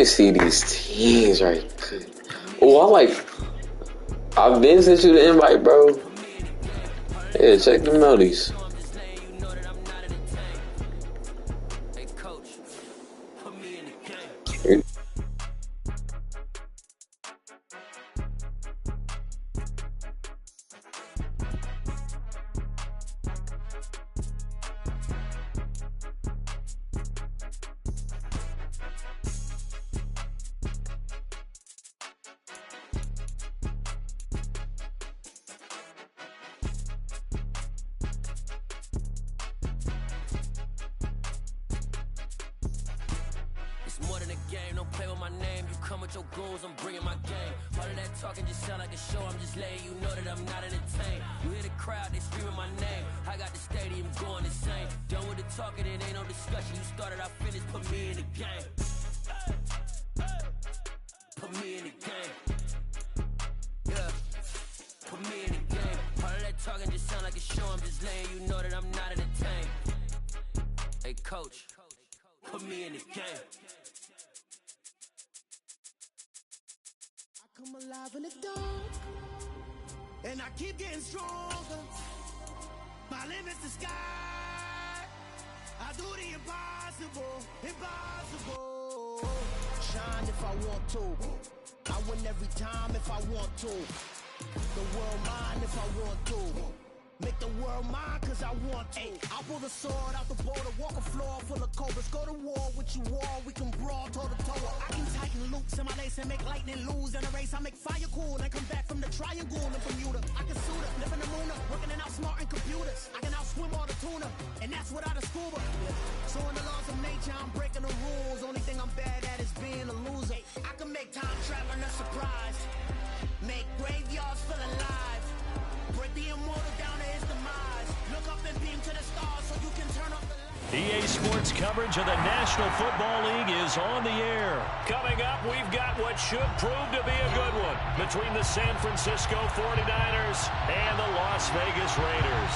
me see these teams right quick. Oh, I've been sent you the invite, bro. Yeah, check the melodies. More than a game, don't play with my name. You come with your goons, I'm bringing my game. All of that talking just sound like a show. I'm just letting you know that I'm not entertained. You hear the crowd, they screaming my name. I got the stadium going insane. Done with the talking, it ain't no discussion. You started, I finished, put me in the game. Put me in the game. Yeah. Put me in the game. All of that talking just sound like a show. I'm just letting you know that I'm not entertained. Hey, coach, put me in the game. Come alive in the dark, and I keep getting stronger. My limit's the sky. I do the impossible, impossible. Shine if I want to. I win every time if I want to. The world mine if I want to. Make the world mine cause I want to. I'll pull the sword out the border, walk a floor full of cobras. Go to war with you all, we can brawl toe to toe. I can tighten loops in my lace and make lightning lose in a race. I make fire cool and come back from the triangle in Bermuda. I can suit up, live in the moon, working and outsmarting computers. I can outswim all the tuna, and that's without a scuba. So in the laws of nature, I'm breaking the rules. Only thing I'm bad at is being a loser. I can make time traveling a surprise, make graveyards feel alive. Break the immortal down to his demise. Look up and beam to the stars so you can turn off the light. EA Sports coverage of the National Football League is on the air. Coming up, we've got what should prove to be a good one between the San Francisco 49ers and the Las Vegas Raiders.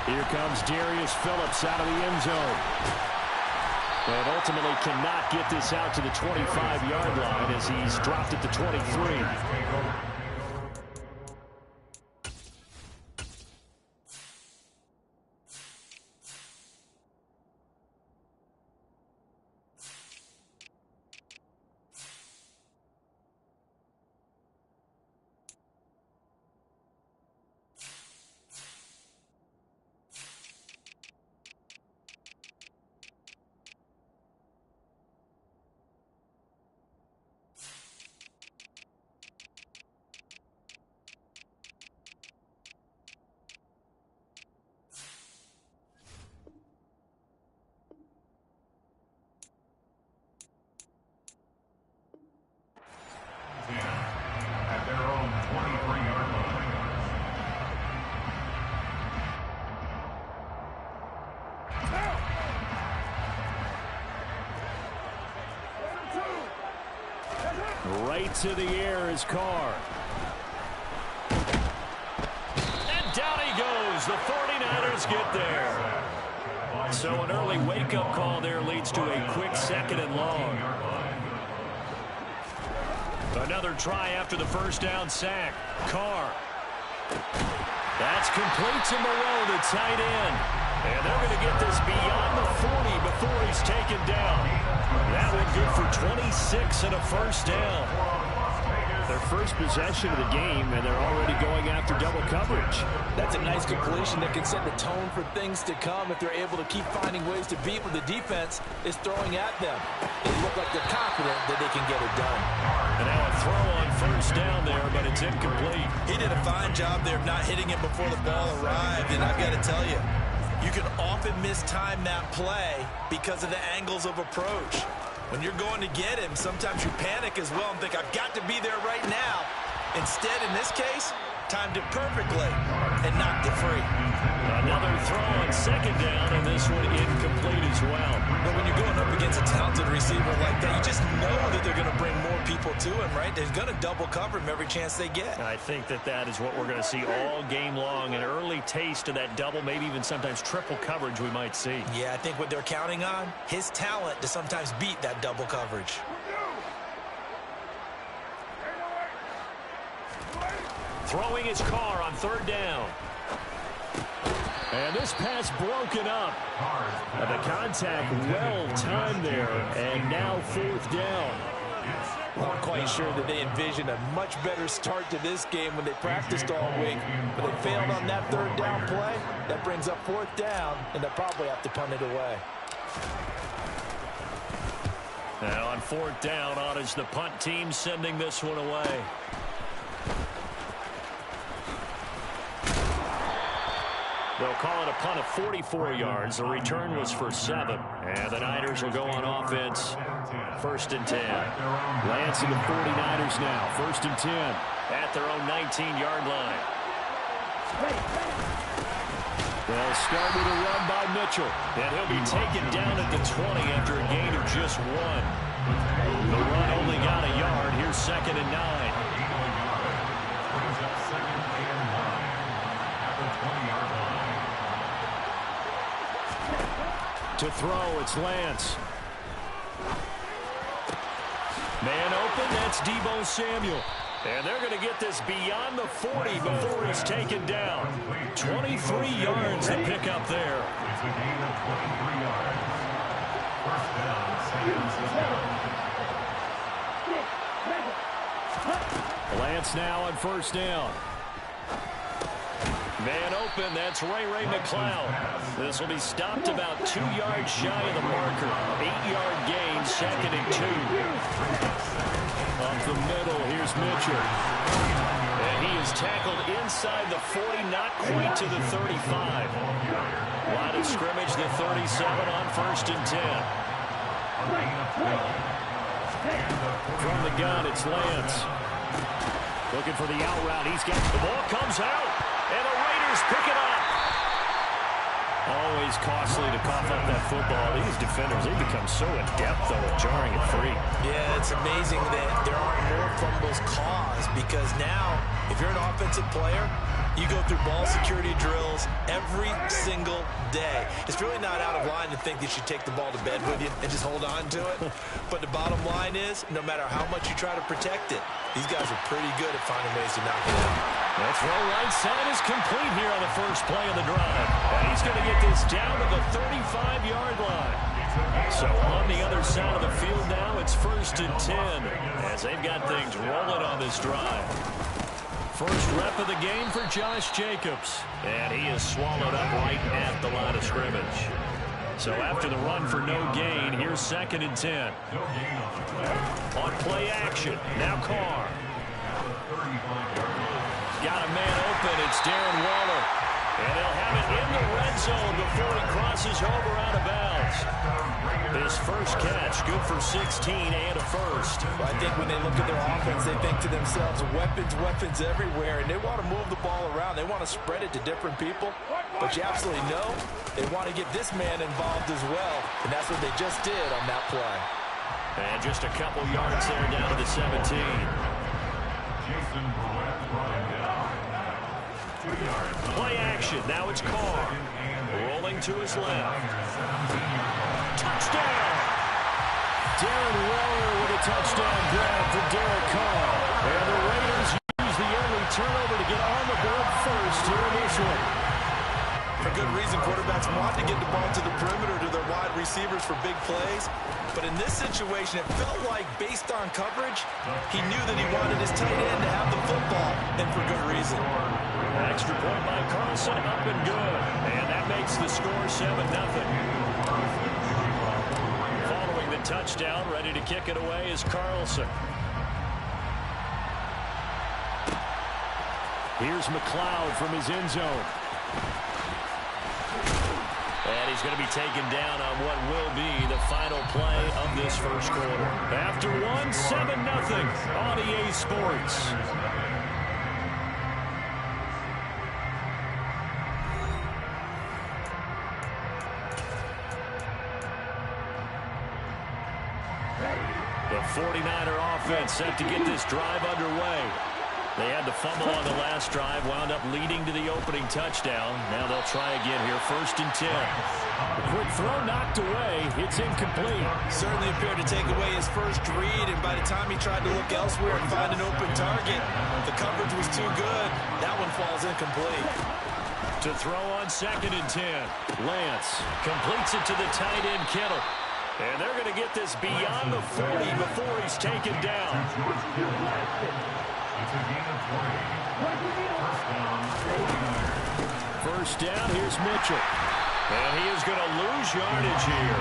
Here comes Darius Phillips out of the end zone. And ultimately cannot get this out to the 25-yard line as he's dropped at the 23. At their own 23-yard line. Right to the air is Carr. And down he goes. The 49ers get there. So an early wake-up call there leads to a quick second and long. Another try after the first down sack. Carr. That's complete to Moreau, the tight end. And they're going to get this beyond the 40 before he's taken down. That one good for 26 and a first down. Their first possession of the game, and they're already going after double coverage. That's a nice completion that can set the tone for things to come if they're able to keep finding ways to beat what the defense is throwing at them. They look like they're confident that they can get it done. And now a throw on first down there, but it's incomplete. He did a fine job there of not hitting it before the ball arrived, and I've got to tell you, you can often mistime that play because of the angles of approach. When you're going to get him, sometimes you panic as well and think, I've got to be there right now. Instead, in this case, timed it perfectly. and knocked it free. Another throw on second down, and this one incomplete as well. But when you're going up against a talented receiver like that, you just know that they're going to bring more people to him, right? They're going to double cover him every chance they get. I think that is what we're going to see all game long, an early taste of that double, maybe even sometimes triple coverage we might see. Yeah, I think what they're counting on, his talent to sometimes beat that double coverage. Throwing his car on third down. And this pass broken up. The contact well timed there, and now fourth down. Well, I'm quite sure that they envisioned a much better start to this game when they practiced all week, but they failed on that third down play. That brings up fourth down, and they'll probably have to punt it away. Now on fourth down, on is the punt team sending this one away. They'll call it a punt of 44 yards. The return was for 7. And the Niners will go on offense. First and 10. Lance and the 49ers now. First and 10 at their own 19-yard line. They'll start with a run by Mitchell. And he'll be taken down at the 20 after a gain of just 1. The run only got a yard. Here's second and 9. To throw, it's Lance. Man open, that's Deebo Samuel. And they're going to get this beyond the 40 before he's taken down. 23 yards to pick up there. It's a gain of 23 yards. First down, San Francisco. Lance now on first down. Man open, that's Ray McCloud. This will be stopped about 2 yards shy of the marker. 8-yard gain, second and 2. Off the middle, here's Mitchell. And he is tackled inside the 40, not quite to the 35. Line of scrimmage, the 37 on first and 10. From the gun, it's Lance. Looking for the out route. He's got the ball, comes out. And the Raiders pick it up. Always costly to cough up that football. These defenders, they become so adept, though, at jarring it free. Yeah, it's amazing that there aren't more fumbles caused because now, if you're an offensive player, you go through ball security drills every single day. It's really not out of line to think that you take the ball to bed with you and just hold on to it. But the bottom line is, no matter how much you try to protect it, these guys are pretty good at finding ways to knock it out. That throw right side is complete here on the first play of the drive. And he's going to get this down to the 35-yard line. So on the other side of the field now, it's first and 10 as they've got things rolling on this drive. First rep of the game for Josh Jacobs. And he is swallowed up right at the line of scrimmage. So after the run for no gain, here's second and 10. On play action, now Carr. Got a man open, it's Darren Waller. And they'll have it in the red zone before he crosses over out of bounds. His first catch, good for 16 and a first. Well, I think when they look at their offense, they think to themselves, weapons everywhere, and they want to move the ball around. They want to spread it to different people. But you absolutely know they want to get this man involved as well, and that's what they just did on that play. And just a couple yards there down to the 17. Play action. Now it's Carr. Rolling to his left. Touchdown! Darren Waller with a touchdown grab for Derek Carr. And the Raiders use the early turnover to get on the board first here in this one. For good reason, quarterbacks want to get the ball to the perimeter to their wide receivers for big plays. But in this situation, it felt like, based on coverage, he knew that he wanted his tight end to have the football, and for good reason. Extra point by Carlson, up and good. And that makes the score 7-0. Following the touchdown, ready to kick it away is Carlson. Here's McCloud from his end zone. And he's going to be taken down on what will be the final play of this first quarter. After 7-0 on EA Sports. The 49er offense set to get this drive underway. They had the fumble on the last drive, wound up leading to the opening touchdown. Now they'll try again here, 1st and 10. The quick throw knocked away. It's incomplete. Certainly appeared to take away his first read, and by the time he tried to look elsewhere and find an open target, the coverage was too good. That one falls incomplete. To throw on 2nd and 10. Lance completes it to the tight end, Kittle. And they're going to get this beyond the 40 before he's taken down. First down, here's Mitchell. And he is going to lose yardage here.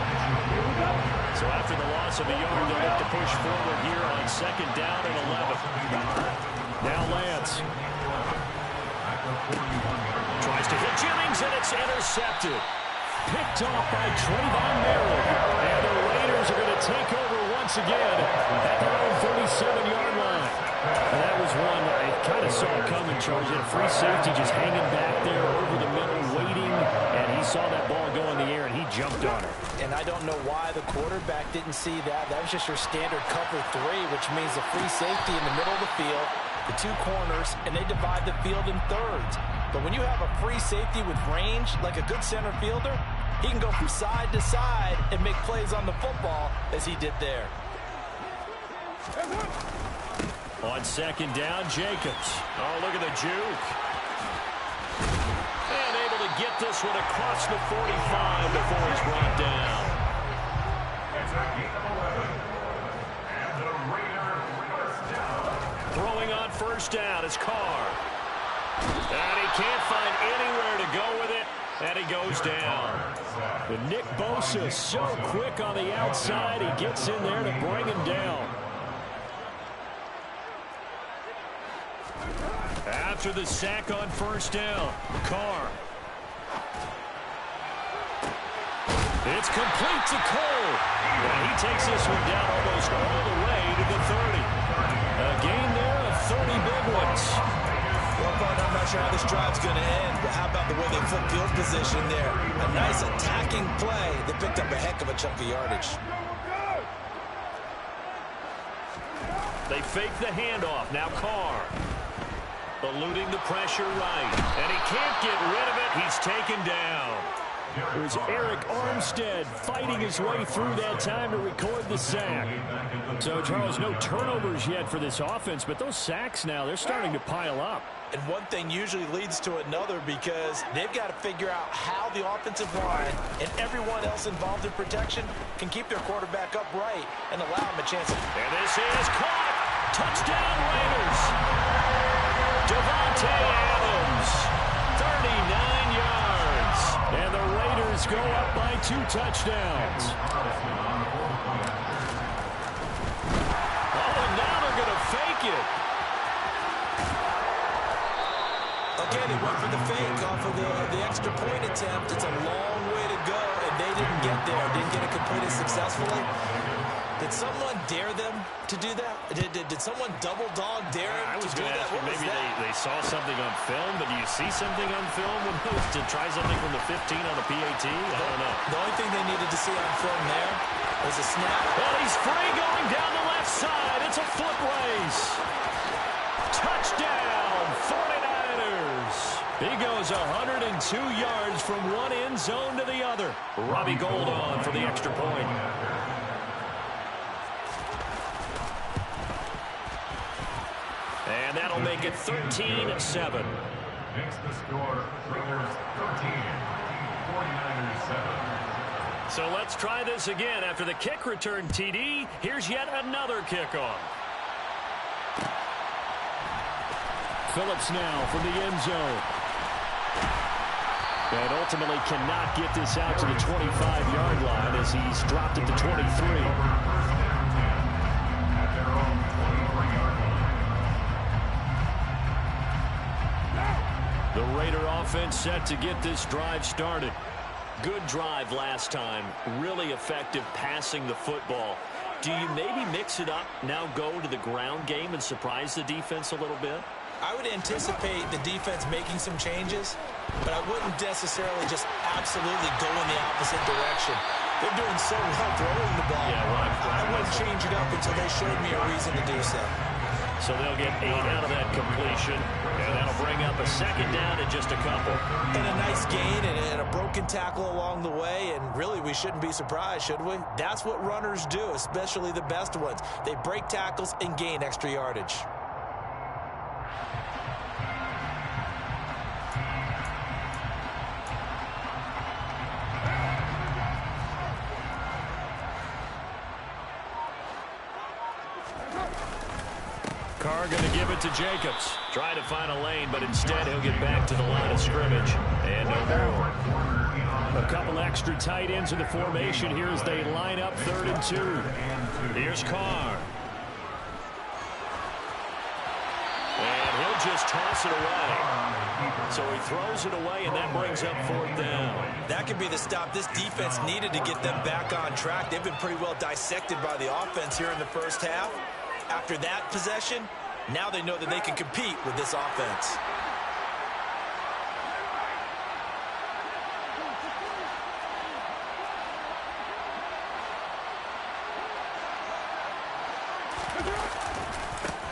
So after the loss of a yard, they'll have to push forward here on 2nd down and 11. Now Lance. Tries to hit Jennings, and it's intercepted. Picked off by Trayvon Merritt. And the Raiders are going to take over once again at their own 37-yard line. And that was one I kind of saw coming, Charles. He had a free safety just hanging back there over the middle, waiting, and he saw that ball go in the air, and he jumped on it. And I don't know why the quarterback didn't see that. That was just your standard cover 3, which means a free safety in the middle of the field, the 2 corners, and they divide the field in thirds. But when you have a free safety with range, like a good center fielder, he can go from side to side and make plays on the football as he did there. On 2nd down, Jacobs. Oh, look at the juke. And able to get this one across the 45 before he's brought down. It's a gain of 11. And the Raiders first down. Throwing on 1st down is Carr. And he can't find anywhere to go with it. And he goes down. But Nick Bosa so quick on the outside. He gets in there to bring him down. After the sack on 1st down, Carr. It's complete to Cole. And he takes this one down almost all the way to the 30. A gain there of 30 big ones. Well, partner, I'm not sure how this drive's going to end, but how about the way they flip field position there? A nice attacking play that picked up a heck of a chunk of yardage. They fake the handoff. Now Carr. Eluding the pressure right. And he can't get rid of it. He's taken down. It was Eric Armstead fighting his way through that time to record the sack. So, Charles, no turnovers yet for this offense, but those sacks now, they're starting to pile up. And one thing usually leads to another because they've got to figure out how the offensive line and everyone else involved in protection can keep their quarterback upright and allow him a chance. And this is caught. Touchdown, Raiders. Devontae Adams, 39 yards. And the Raiders go up by 2 touchdowns. Oh, and now they're going to fake it. Okay, they went for the fake off of the extra point attempt. It's a long way to go, and they didn't get there. Didn't get it completed successfully. Did someone dare them to do that? Did someone double dog dare them to do that? Ask you, maybe they saw something on film, but do you see something on film to try something from the 15 on the PAT? I don't know. The only thing they needed to see on film there was a snap. Well, he's free going down the left side. It's a foot race. Touchdown, 49ers. He goes 102 yards from one end zone to the other. Robbie Gould on for the extra point. And that'll make it 13-7. Makes the score Raiders 13, 49ers 7. So let's try this again. After the kick return TD, here's yet another kickoff. Phillips now from the end zone. And ultimately cannot get this out to the 25-yard line as he's dropped it to 23. The Raider offense set to get this drive started. Good drive last time. Really effective passing the football. Do you maybe mix it up, now go to the ground game and surprise the defense a little bit? I would anticipate the defense making some changes, but I wouldn't necessarily just absolutely go in the opposite direction. They're doing so well throwing the ball. Yeah, I wouldn't change it up until they showed me a reason to do so. So they'll get 8 out of that completion, and that'll bring up a second down and just a couple. And a nice gain and a broken tackle along the way, and really we shouldn't be surprised, should we? That's what runners do, especially the best ones. They break tackles and gain extra yardage. Carr going to give it to Jacobs. Trying to find a lane, but instead he'll get back to the line of scrimmage. And no more. A couple extra tight ends in the formation here as they line up 3rd and 2. Here's Carr. And he'll just toss it away. So he throws it away, and that brings up 4th down. That could be the stop this defense needed to get them back on track. They've been pretty well dissected by the offense here in the first half. After that possession, now they know that they can compete with this offense.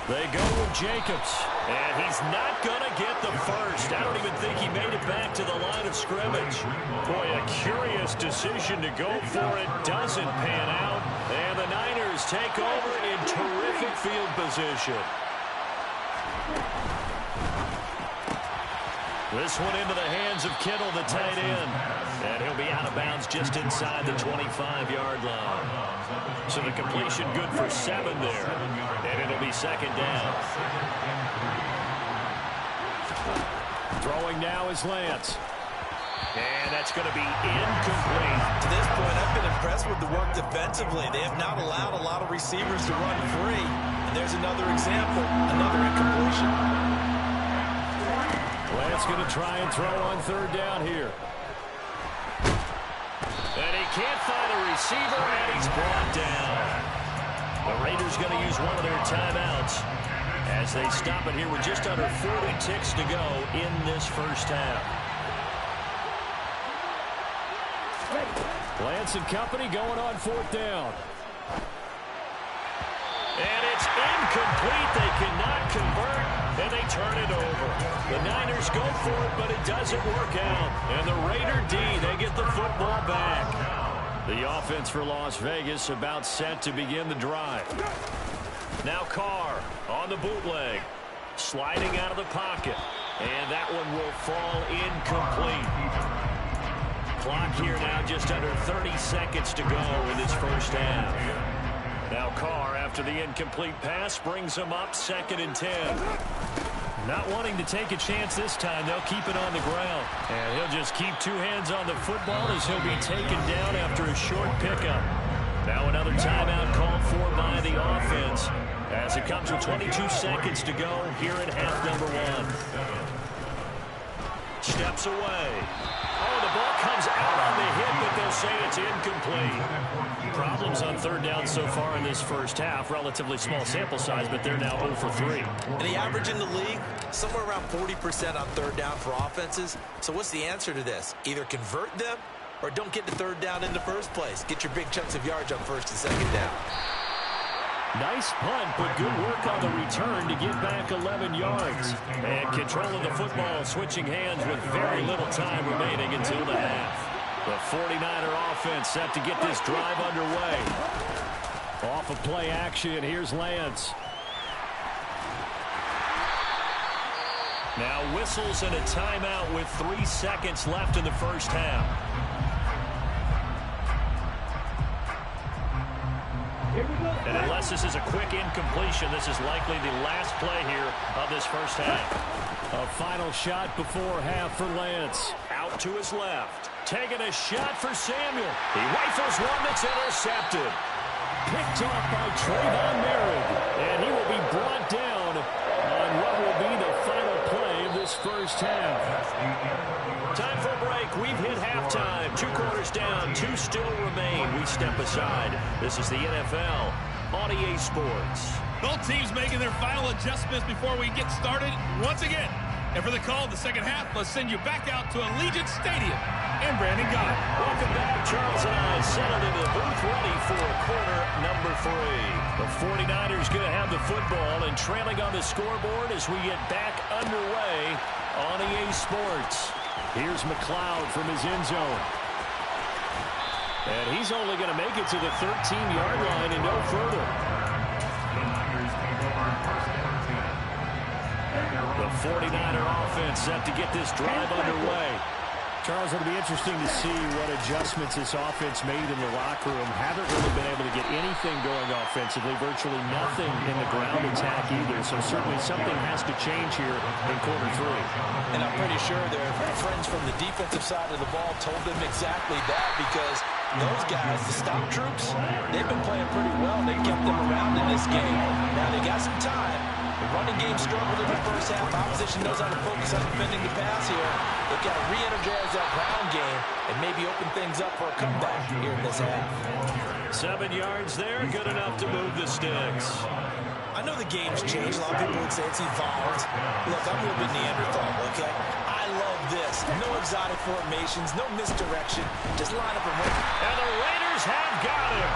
They go with Jacobs, and he's not going to get the first. I don't even think he made it back to the line of scrimmage. Boy, a curious decision to go for it. Doesn't pan out, and the Niners take over in terrific field position. This one into the hands of Kittle, the tight end. And he'll be out of bounds just inside the 25-yard line. So the completion good for 7 there. And it'll be 2nd down. Throwing now is Lance. And that's going to be incomplete. To this point, I've been impressed with the work defensively. They have not allowed a lot of receivers to run free. And there's another example, another incompletion. Lance going to try and throw on 3rd down here. And he can't find a receiver, and he's brought down. The Raiders going to use one of their timeouts as they stop it here with just under 40 ticks to go in this first half. Lance and company going on 4th down. And it's incomplete. They cannot convert, and they turn it over. The Niners go for it, but it doesn't work out. And the Raider D, they get the football back. The offense for Las Vegas about set to begin the drive. Now Carr on the bootleg. Sliding out of the pocket. And that one will fall incomplete. Clock here now just under 30 seconds to go in this first half. Now Carr, after the incomplete pass, brings him up 2nd and 10. Not wanting to take a chance this time, they'll keep it on the ground. And he'll just keep 2 hands on the football as he'll be taken down after a short pickup. Now another timeout called for by the offense as it comes with 22 seconds to go here in half number 1. Steps away. Oh, the ball comes out on the hit, but they'll say it's incomplete. Problems on 3rd down so far in this first half. Relatively small sample size, but they're now 0 for 3. And the average in the league, somewhere around 40% on 3rd down for offenses. So what's the answer to this? Either convert them or don't get to 3rd down in the first place. Get your big chunks of yards on 1st and 2nd down. Nice punt, but good work on the return to get back 11 yards. And controlling the football, switching hands with very little time remaining until the half. The 49er offense set to get this drive underway. Off of play action, here's Lance. Now whistles and a timeout with 3 seconds left in the first half. And unless this is a quick incompletion, this is likely the last play here of this first half. A final shot before half for Lance. Out to his left. Taking a shot for Samuel. He rifles one that's intercepted. Picked off by Trayvon Merritt. And he will be brought down on what will be the final play of this first half. Time for a break. We've hit halftime. 2 quarters down. 2 still remain. We step aside. This is the NFL on EA Sports. Both teams making their final adjustments before we get started. Once again, And for the call in the second half, let's send you back out to Allegiant Stadium and Brandon Gott. Welcome back. Charles and I settled into the booth ready for quarter number 3. The 49ers going to have the football and trailing on the scoreboard as we get back underway on EA Sports. Here's McLeod from his end zone. And he's only going to make it to the 13-yard line and no further. The 49er offense set to get this drive underway. Charles, it'll be interesting to see what adjustments this offense made in the locker room. Haven't really been able to get anything going offensively, virtually nothing in the ground attack either. So certainly something has to change here in quarter 3. And I'm pretty sure their friends from the defensive side of the ball told them exactly that, because those guys, the stop troops, they've been playing pretty well. They kept them around in this game. Now they got some time. The running game struggled in the first half. Opposition knows how to focus on defending the pass here. They've got to re-energize that ground game and maybe open things up for a comeback here in this half. 7 yards there, good enough to move the sticks. I know the game's changed. A lot of people would say it's evolved. Look, I'm a little bit Neanderthal, okay? I love this. No exotic formations, no misdirection. Just line up and run. And the Raiders have got him.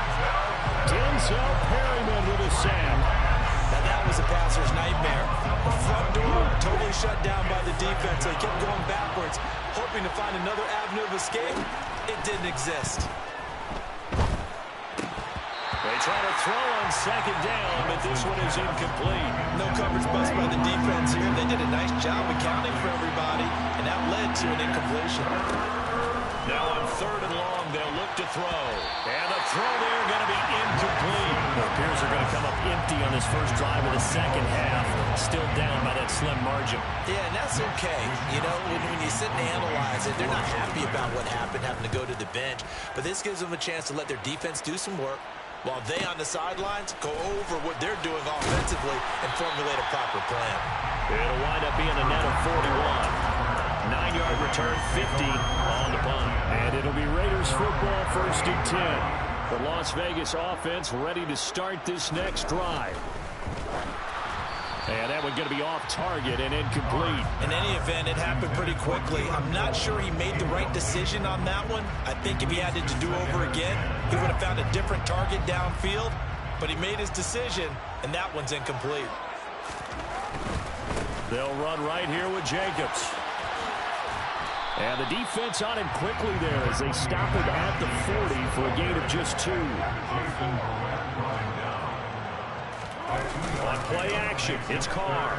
Denzel Perryman with a sack. Now that was a passer's nightmare. The front door totally shut down by the defense. They kept going backwards, hoping to find another avenue of escape. It didn't exist. They try to throw on second down, but this one is incomplete. No coverage bust by the defense here. They did a nice job accounting for everybody, and that led to an incompletion. Now on 3rd and long, they'll look to throw. And the throw there going to be incomplete. It appears they're going to come up empty on this first drive of the second half. Still down by that slim margin. Yeah, and that's okay. You know, when you sit and analyze it, they're not happy about what happened, having to go to the bench. But this gives them a chance to let their defense do some work, while they on the sidelines go over what they're doing offensively and formulate a proper plan. It'll wind up being a net of 41. 9-yard return, 50 on the punt. And it'll be Raiders football, 1st and 10. The Las Vegas offense ready to start this next drive. And that one's going to be off target and incomplete. In any event, it happened pretty quickly. I'm not sure he made the right decision on that one. I think if he had it to do over again, he would have found a different target downfield. But he made his decision, and that one's incomplete. They'll run right here with Jacobs. And the defense on him quickly there as they stop him at the 40 for a gain of just 2. On play action, it's Carr.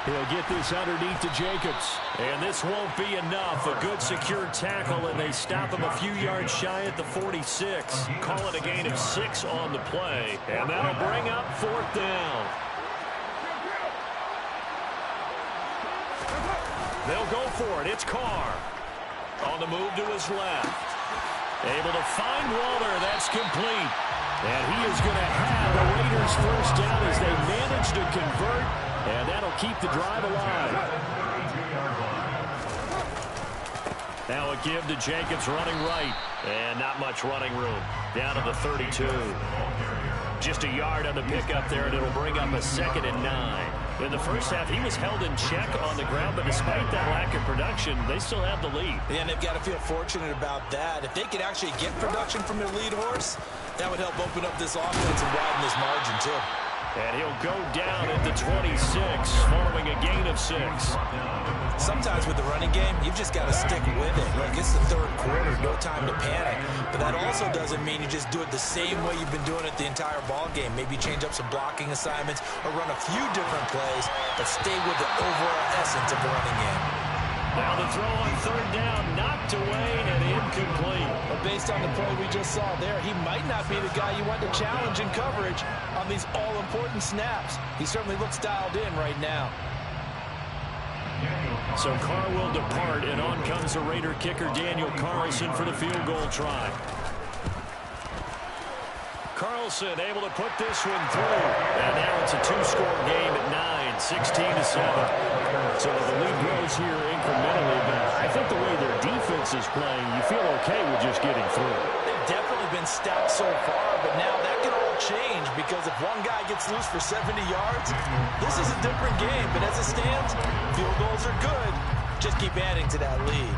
He'll get this underneath to Jacobs. And this won't be enough. A good secure tackle, and they stop him a few yards shy at the 46. Call it a gain of 6 on the play. And that'll bring up 4th down. They'll go for it. It's Carr. On the move to his left. Able to find Waller. That's complete. And he is going to have the Raiders first down as they manage to convert. And that'll keep the drive alive. Now a give to Jacobs running right. And not much running room. Down to the 32. Just a yard on the pickup there, and it'll bring up a 2nd and 9. In the first half, he was held in check on the ground, but despite that lack of production, they still have the lead. Yeah, and they've got to feel fortunate about that. If they could actually get production from their lead horse, that would help open up this offense and widen this margin, too. And he'll go down at the 26, following a gain of 6. Sometimes with the running game, you've just got to stick with it. Look, it's the 3rd quarter, no time to panic. But that also doesn't mean you just do it the same way you've been doing it the entire ball game. Maybe change up some blocking assignments or run a few different plays, but stay with the overall essence of the running game. Now the throw on 3rd down, knocked away and incomplete. But based on the play we just saw there, he might not be the guy you want to challenge in coverage on these all-important snaps. He certainly looks dialed in right now. So Carr will depart, and on comes the Raider kicker Daniel Carlson for the field goal try. Carlson able to put this one through. And now it's a 2-score game at 9, 16-7. So the lead grows here incrementally, but I think the way their defense is playing, you feel okay with just getting through. They've definitely been stout so far, but now that can all change because if one guy gets loose for 70 yards, this is a different game. But as it stands, field goals are good. Just keep adding to that lead.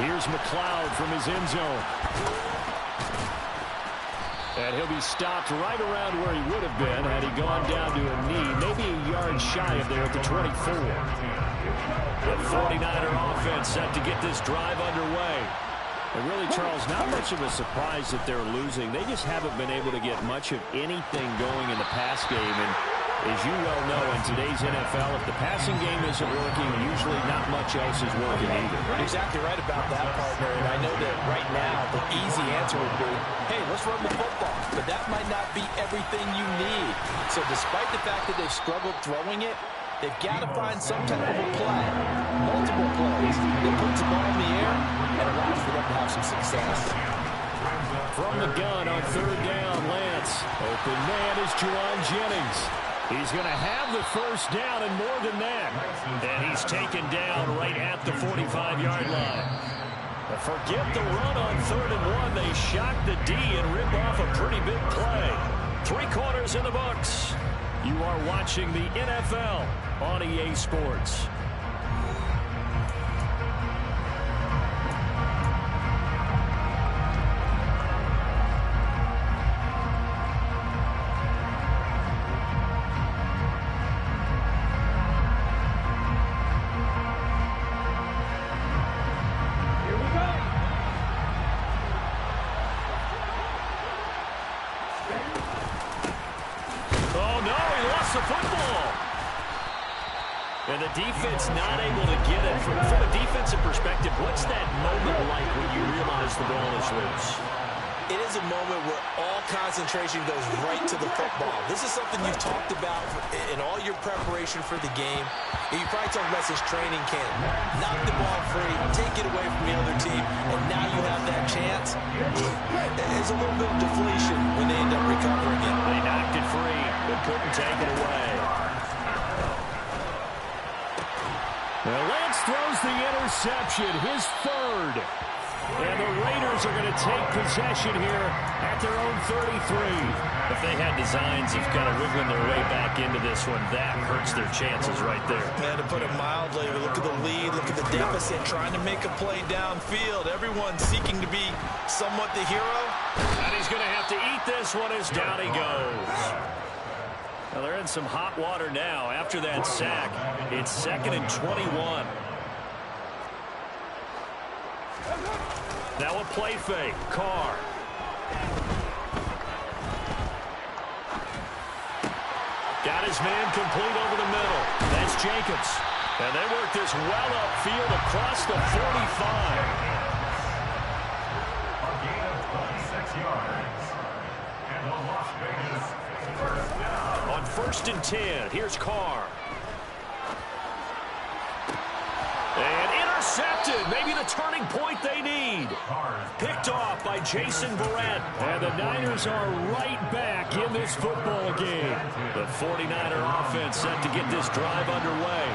Here's McLeod from his end zone. And he'll be stopped right around where he would have been had he gone down to a knee, maybe a yard shy of there at the 24. The 49er offense set to get this drive underway. And really, Charles, not much of a surprise that they're losing. They just haven't been able to get much of anything going in the pass game. And as you well know, in today's NFL, if the passing game isn't working, usually not much else is working either. You're exactly right about that, partner. And I know that right now the easy answer would be, hey, let's run the football. But that might not be everything you need. So despite the fact that they've struggled throwing it, they've got to find some type of a play, multiple plays, that puts the ball in the air and allows for them to have some success. From the gun on third down, Lance. Open man is Juwan Jennings. He's going to have the first down and more than that. And he's taken down right at the 45-yard line. But forget the run on 3rd and 1. They shock the D and rip off a pretty big play. 3 quarters in the books. You are watching the NFL on EA Sports. And the defense not able to get it. From a defensive perspective, what's that moment like when you realize the ball is loose? It is a moment where all concentration goes right to the football. This is something you've talked about in all your preparation for the game. You probably talked about since training camp. Knock the ball free, take it away from the other team, and now you have that chance. There's a little bit of deflation when they end up recovering it. They knocked it free, but couldn't take it away. Well, Lance throws the interception, his 3rd. And the Raiders are going to take possession here at their own 33. If they had designs of kind of wiggling their way back into this one, that hurts their chances right there. Yeah, to put it mildly, look at the lead, look at the deficit, trying to make a play downfield. Everyone seeking to be somewhat the hero. And he's going to have to eat this one as down he goes. Well, they're in some hot water now after that sack. It's 2nd and 21. Now a play fake. Carr. Got his man complete over the middle. That's Jacobs. And they work this well upfield across the 45. A gain of 26 yards. And the Las Vegas first down. On 1st and 10, here's Carr. And intercepted. Maybe the turning point they need. Picked off by Jason Verrett. And the Niners are right back in this football game. The 49er offense set to get this drive underway.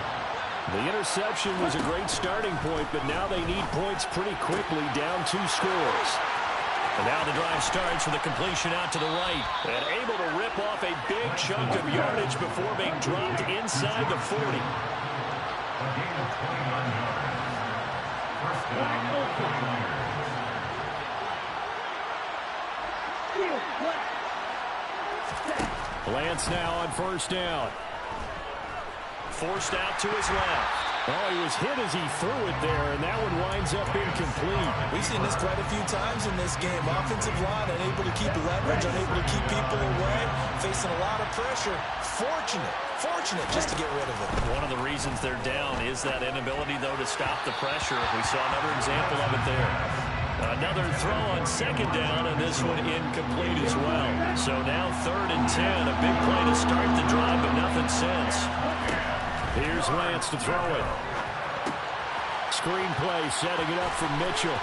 The interception was a great starting point, but now they need points pretty quickly, down 2 scores. And now the drive starts with a completion out to the right. And able to rip off a big chunk of yardage before being dropped inside the 40. A gain of 29 yards. First down, 49ers. Lance now on 1st down. Forced out to his left. Oh, he was hit as he threw it there, and that one winds up incomplete. We've seen this quite a few times in this game. Offensive line unable to keep leverage, unable to keep people away, facing a lot of pressure. Fortunate just to get rid of it. One of the reasons they're down is that inability, though, to stop the pressure. We saw another example of it there. Another throw on 2nd down, and this one incomplete as well. So now 3rd and 10, a big play to start the drive, but nothing since. Here's Lance to throw it. Screen play setting it up for Mitchell.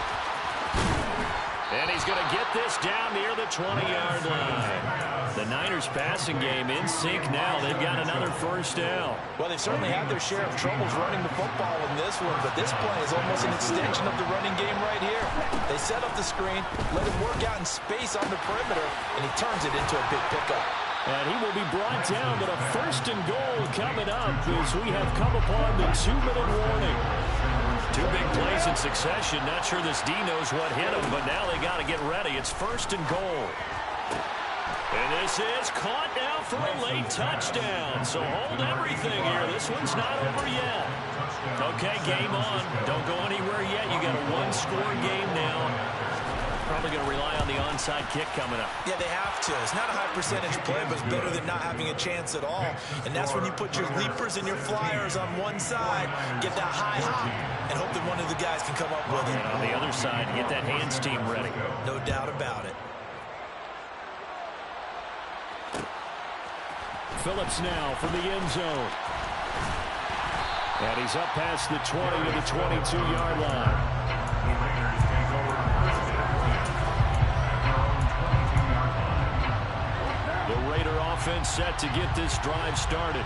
And he's going to get this down near the 20-yard line. The Niners passing game in sync now. They've got another first down. Well, they've certainly had their share of troubles running the football in this one, but this play is almost an extension of the running game right here. They set up the screen, let him work out in space on the perimeter, and he turns it into a big pickup. And he will be brought down, but a first and goal coming up as we have come upon the 2-minute warning. Two big plays in succession. Not sure this D knows what hit him, but now they got to get ready. It's first and goal. And this is caught now for a late touchdown. So hold everything here. This one's not over yet. Okay, game on. Don't go anywhere yet. You got a one-score game now. Probably going to rely on the onside kick coming up. Yeah, they have to. It's not a high percentage play, but it's better than not having a chance at all. And that's when you put your leapers and your flyers on one side, get that high hop, and hope that one of the guys can come up with it. And on the other side, get that hands team ready. No doubt about it. Phillips now for the end zone. And he's up past the 20 to the 22-yard line. The Raider offense set to get this drive started.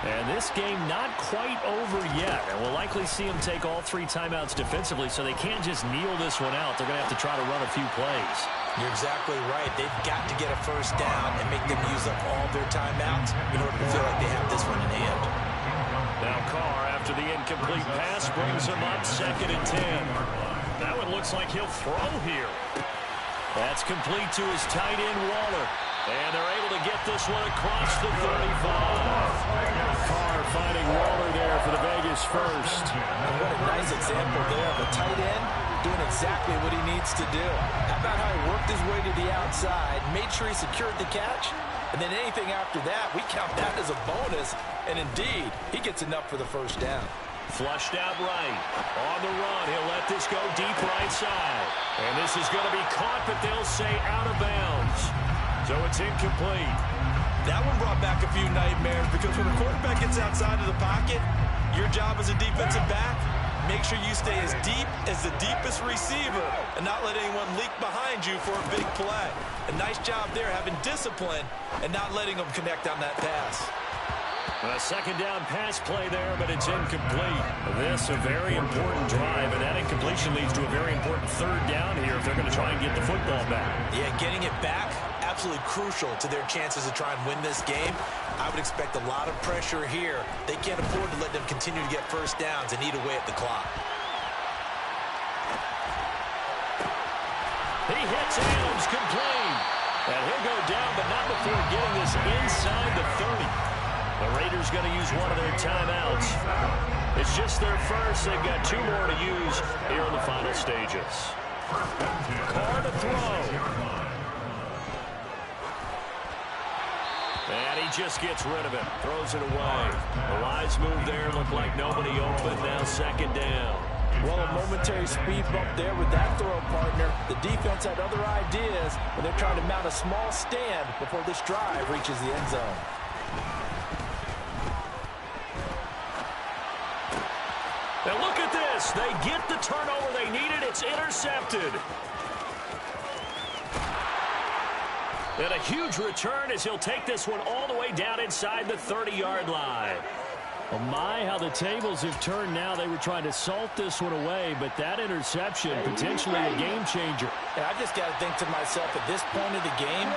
And this game not quite over yet. And we'll likely see them take all three timeouts defensively, so they can't just kneel this one out. They're going to have to try to run a few plays. You're exactly right. They've got to get a first down and make them use up all their timeouts in order to feel like they have this one in hand. Now Carr, after the incomplete pass, brings him up 2nd and 10. That one looks like he'll throw here. That's complete to his tight end, Waller. And they're able to get this one across the 35. Carr finding Waller there for the Vegas first. And what a nice example there of a tight end doing exactly what he needs to do. How about how he worked his way to the outside, made sure he secured the catch, and then anything after that, we count that as a bonus. And indeed, he gets enough for the first down. Flushed out right. On the run, he'll let this go deep right side. And this is going to be caught, but they'll say out of bounds. So it's incomplete. That one brought back a few nightmares because when a quarterback gets outside of the pocket, your job as a defensive back, make sure you stay as deep as the deepest receiver and not let anyone leak behind you for a big play. A nice job there having discipline and not letting them connect on that pass. A second down pass play there, but it's incomplete. This a very important drive, and that incompletion leads to a very important third down here if they're going to try and get the football back. Yeah, getting it back, absolutely crucial to their chances to try and win this game. I would expect a lot of pressure here. They can't afford to let them continue to get first downs and eat away at the clock. He hits Adams complete. And he'll go down, but not before getting this inside the 30. The Raiders going to use one of their timeouts. It's just their first. They've got two more to use here in the final stages. Carr to throw. And he just gets rid of it. Throws it away. The wise move there. Looked like nobody open. Now second down. Well, a momentary speed bump there with that throw partner. The defense had other ideas when they're trying to mount a small stand before this drive reaches the end zone. Now look at this. They get the turnover they needed. It's intercepted. And a huge return as he'll take this one all the way down inside the 30-yard line. Oh my, how the tables have turned now. They were trying to salt this one away, but that interception, potentially a game changer. And I just got to think to myself, at this point of the game,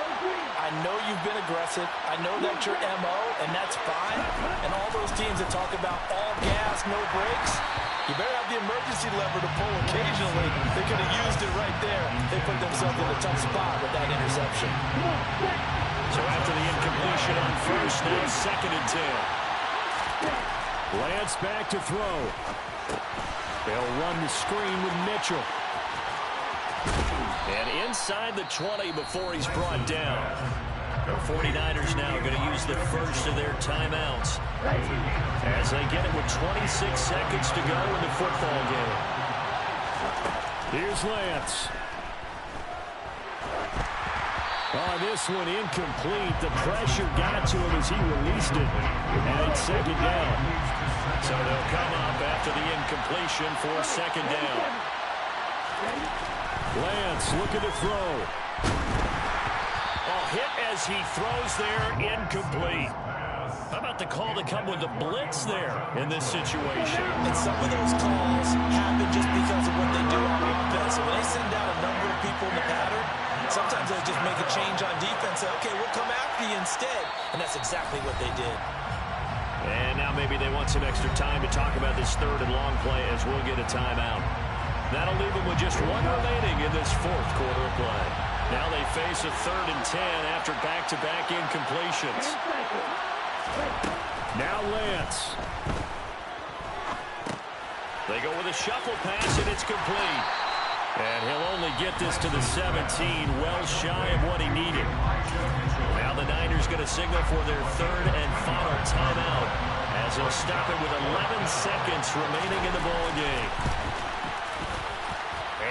I know you've been aggressive. I know that's your MO, and that's fine. And all those teams that talk about all gas, no brakes, you better have the emergency lever to pull occasionally. They could have used it right there. They put themselves in a tough spot with that interception. So after the incompletion on first, now second and 10. Lance back to throw. They'll run the screen with Mitchell. And inside the 20 before he's brought down. The 49ers now going to use the first of their timeouts as they get it with 26 seconds to go in the football game. Here's Lance. Oh, this one incomplete. The pressure got to him as he released it. And it's second down. So they'll come up after the incompletion for second down. Lance looking to throw. Oh, hit as he throws there, incomplete. How about the call to come with the blitz there in this situation? And some of those calls happen just because of what they do on offense. So when they send out a number of people in the pattern, sometimes they'll just make a change on defense. Say, okay, we'll come after you instead. And that's exactly what they did. And now maybe they want some extra time to talk about this third and long play as we'll get a timeout. That'll leave them with just one remaining in this fourth quarter of play. Now they face a 3rd and 10 after back-to-back incompletions. Now Lance. They go with a shuffle pass, and it's complete. And he'll only get this to the 17, well shy of what he needed. Now the Niners going to signal for their 3rd and final timeout as they'll stop it with 11 seconds remaining in the ball game.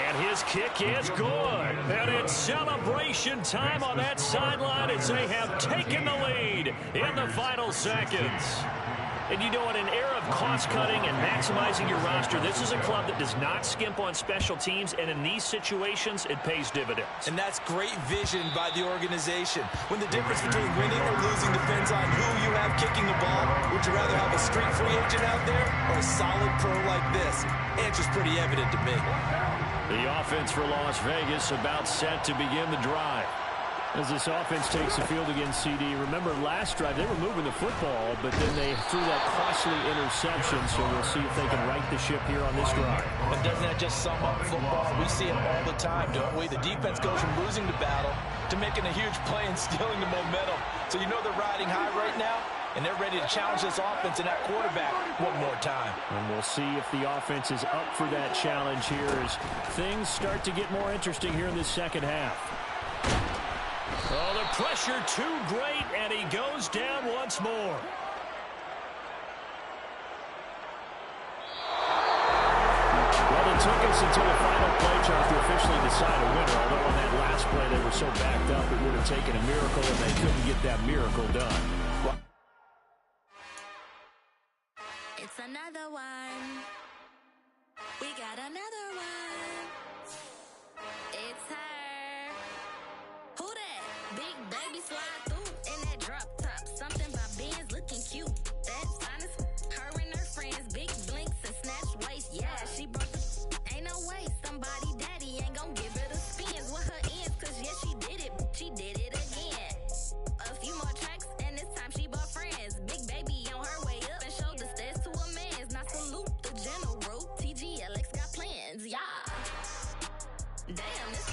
And his kick is good. And it's celebration time on that sideline as they have taken the lead in the final seconds. And you know, in an era of cost-cutting and maximizing your roster, this is a club that does not skimp on special teams, and in these situations, it pays dividends. And that's great vision by the organization. When the difference between winning or losing depends on who you have kicking the ball, would you rather have a street free agent out there or a solid pro like this? Answer's pretty evident to me. The offense for Las Vegas about set to begin the drive. As this offense takes the field against CD, remember last drive they were moving the football, but then they threw that costly interception, so we'll see if they can right the ship here on this drive. But doesn't that just sum up football? We see it all the time, don't we? The defense goes from losing the battle to making a huge play and stealing the momentum. So you know they're riding high right now, and they're ready to challenge this offense and that quarterback one more time. And we'll see if the offense is up for that challenge here as things start to get more interesting here in this second half. Oh, the pressure too great, and he goes down once more. Well, it took us until the final play chart to officially decide a winner, although on that last play they were so backed up it would have taken a miracle, and they couldn't get that miracle done. It's another one. We got another one. It's her. Who that? Big baby slide through in that drop top. Something by Benz looking cute. That's honest. Her and her friends, big blinks and snatch waist. Yeah, she broke the. Ain't no way somebody daddy ain't gon' give her the spins with her ends. Cause yeah, she did it. She did it again. A few more tracks and this time she bought friends. Big baby on her way up and showed the stairs to a man's. Now salute the general. TGLX got plans. Yeah. Damn, this